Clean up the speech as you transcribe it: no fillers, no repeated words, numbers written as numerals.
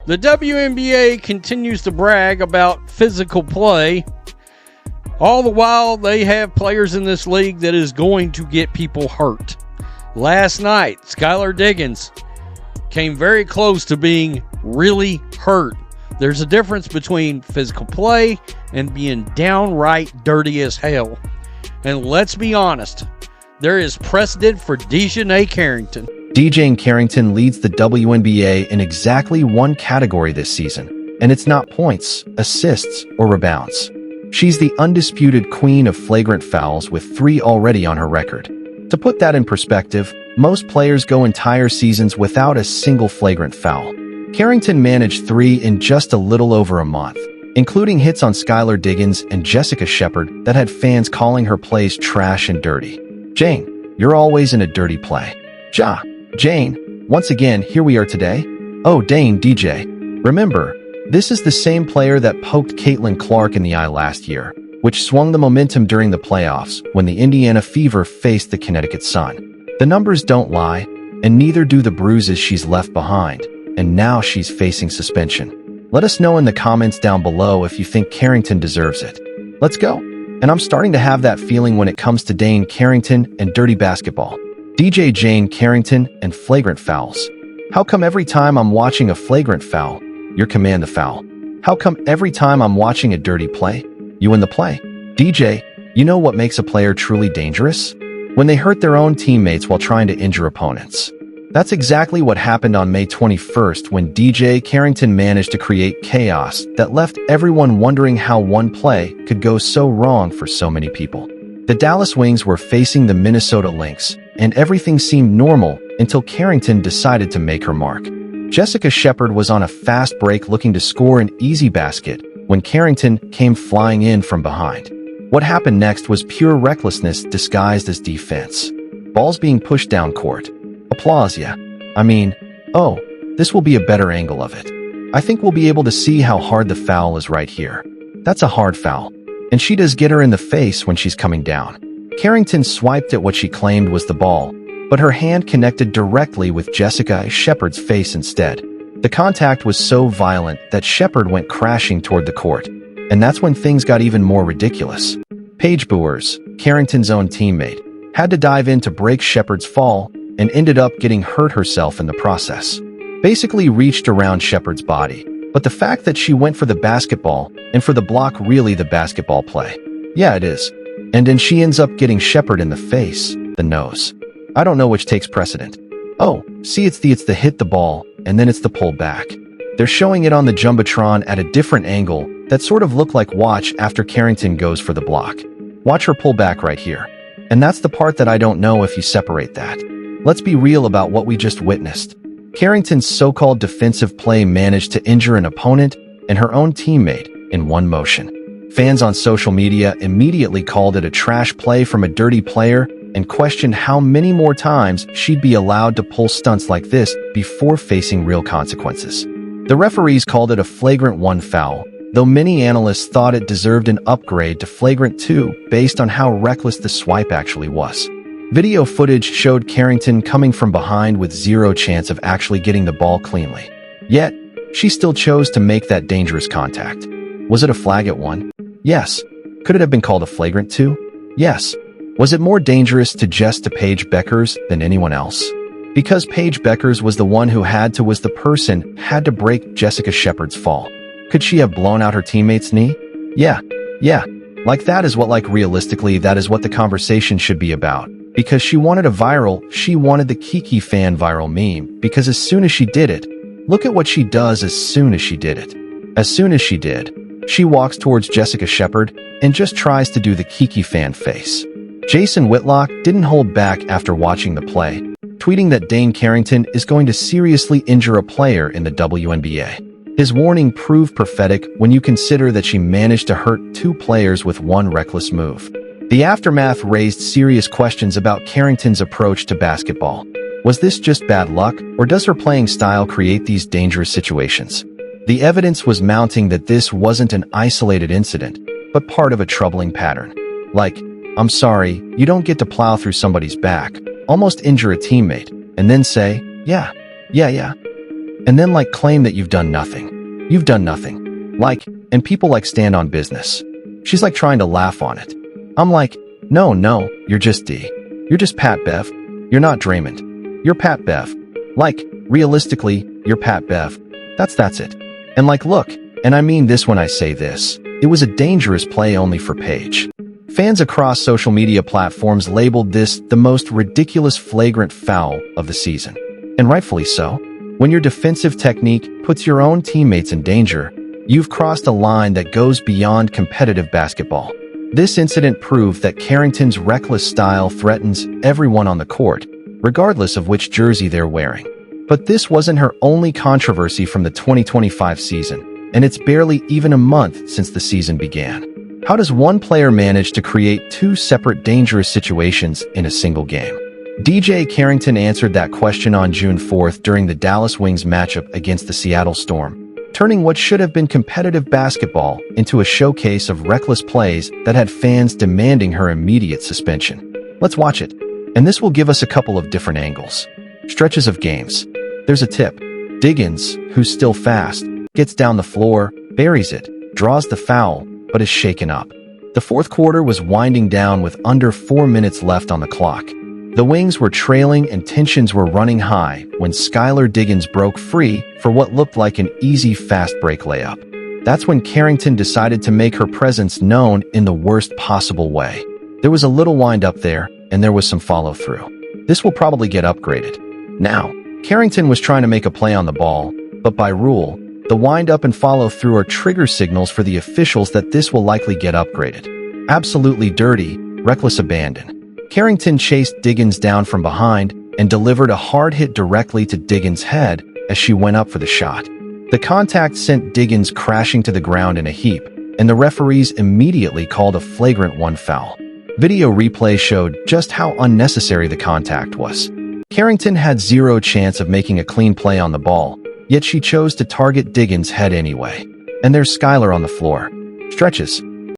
The WNBA continues to brag about physical play. All the while, they have players in this league that is going to get people hurt. Last night, Skylar Diggins came very close to being really hurt. There's a difference between physical play and being downright dirty as hell. And let's be honest, there is precedent for DiJonai Carrington. DiJonai Carrington leads the WNBA in exactly one category this season, and it's not points, assists, or rebounds. She's the undisputed queen of flagrant fouls with 3 already on her record. To put that in perspective, most players go entire seasons without a single flagrant foul. Carrington managed 3 in just a little over a month, including hits on Skylar Diggins and Jessica Shepard that had fans calling her plays trash and dirty. Jane, you're always in a dirty play. Jane, once again, here we are today. Oh, Dane, DJ. Remember, this is the same player that poked Caitlin Clark in the eye last year, which swung the momentum during the playoffs when the Indiana Fever faced the Connecticut Sun. The numbers don't lie, and neither do the bruises she's left behind, and now she's facing suspension. Let us know in the comments down below if you think Carrington deserves it. Let's go. And I'm starting to have that feeling when it comes to Dane Carrington and dirty basketball. DiJonai Carrington and flagrant fouls. How come every time I'm watching a flagrant foul, you command the foul? How come every time I'm watching a dirty play, you win the play? DJ, you know what makes a player truly dangerous? When they hurt their own teammates while trying to injure opponents. That's exactly what happened on May 21st when DiJonai Carrington managed to create chaos that left everyone wondering how one play could go so wrong for so many people. The Dallas Wings were facing the Minnesota Lynx, and everything seemed normal until Carrington decided to make her mark. Jessica Shepard was on a fast break looking to score an easy basket when Carrington came flying in from behind. What happened next was pure recklessness disguised as defense. Balls being pushed down court. Applause, yeah. I mean, oh, this will be a better angle of it. I think we'll be able to see how hard the foul is right here. That's a hard foul. And she does get her in the face when she's coming down. Carrington swiped at what she claimed was the ball, but her hand connected directly with Jessica Shepard's face instead. The contact was so violent that Shepard went crashing toward the court, and that's when things got even more ridiculous. Paige Buers, Carrington's own teammate, had to dive in to break Shepard's fall and ended up getting hurt herself in the process. Basically reached around Shepard's body, but the fact that she went for the basketball and for the block really the basketball play. Yeah, it is. And then she ends up getting Shepard in the face, the nose. I don't know which takes precedent. Oh, see, it's the hit the ball, and then it's the pull back. They're showing it on the Jumbotron at a different angle that sort of looked like watch after Carrington goes for the block. Watch her pull back right here. And that's the part that I don't know if you separate that. Let's be real about what we just witnessed. Carrington's so-called defensive play managed to injure an opponent and her own teammate in one motion. Fans on social media immediately called it a trash play from a dirty player and questioned how many more times she'd be allowed to pull stunts like this before facing real consequences. The referees called it a flagrant 1 foul, though many analysts thought it deserved an upgrade to flagrant 2 based on how reckless the swipe actually was. Video footage showed Carrington coming from behind with zero chance of actually getting the ball cleanly. Yet, she still chose to make that dangerous contact. Was it a flag at 1? Yes. Could it have been called a flagrant 2? Yes. Was it more dangerous to just to Paige Buers than anyone else? Because Paige Buers was the one who had to break Jessica Shepard's fall. Could she have blown out her teammate's knee? Yeah. Realistically, that is what the conversation should be about. Because she wanted the Kiki fan viral meme, because as soon as she did it, look at what she does as soon as she did it. As soon as she did, she walks towards Jessica Shepard and just tries to do the Kiki fan face. Jason Whitlock didn't hold back after watching the play, tweeting that Dane Carrington is going to seriously injure a player in the WNBA. His warning proved prophetic when you consider that she managed to hurt 2 players with one reckless move. The aftermath raised serious questions about Carrington's approach to basketball. Was this just bad luck, or does her playing style create these dangerous situations? The evidence was mounting that this wasn't an isolated incident, but part of a troubling pattern. Like, I'm sorry, you don't get to plow through somebody's back, almost injure a teammate, and then say, yeah. and then claim that you've done nothing. You've done nothing. And people stand on business. She's trying to laugh on it. I'm no, you're just D. You're just Pat Bev. You're not Draymond. You're Pat Bev. Realistically, you're Pat Bev. That's it. And look, and I mean this when I say this, it was a dangerous play only for Paige. Fans across social media platforms labeled this the most ridiculous flagrant foul of the season. And rightfully so. When your defensive technique puts your own teammates in danger, you've crossed a line that goes beyond competitive basketball. This incident proved that Carrington's reckless style threatens everyone on the court, regardless of which jersey they're wearing. But this wasn't her only controversy from the 2025 season, and it's barely even a month since the season began. How does one player manage to create two separate dangerous situations in a single game? DiJonai Carrington answered that question on June 4th during the Dallas Wings matchup against the Seattle Storm, turning what should have been competitive basketball into a showcase of reckless plays that had fans demanding her immediate suspension. Let's watch it, and this will give us a couple of different angles. Stretches of games. There's a tip. Diggins, who's still fast, gets down the floor, buries it, draws the foul, but is shaken up. The fourth quarter was winding down with under 4 minutes left on the clock. The Wings were trailing and tensions were running high when Skylar Diggins broke free for what looked like an easy fast break layup. That's when Carrington decided to make her presence known in the worst possible way. There was a little wind up there, and there was some follow-through. This will probably get upgraded. Now, Carrington was trying to make a play on the ball, but by rule, the wind-up and follow-through are trigger signals for the officials that this will likely get upgraded. Absolutely dirty, reckless abandon. Carrington chased Diggins down from behind and delivered a hard hit directly to Diggins' head as she went up for the shot. The contact sent Diggins crashing to the ground in a heap, and the referees immediately called a flagrant 1 foul. Video replay showed just how unnecessary the contact was. Carrington had zero chance of making a clean play on the ball, yet she chose to target Diggins' head anyway. And there's Skylar on the floor. Stretches.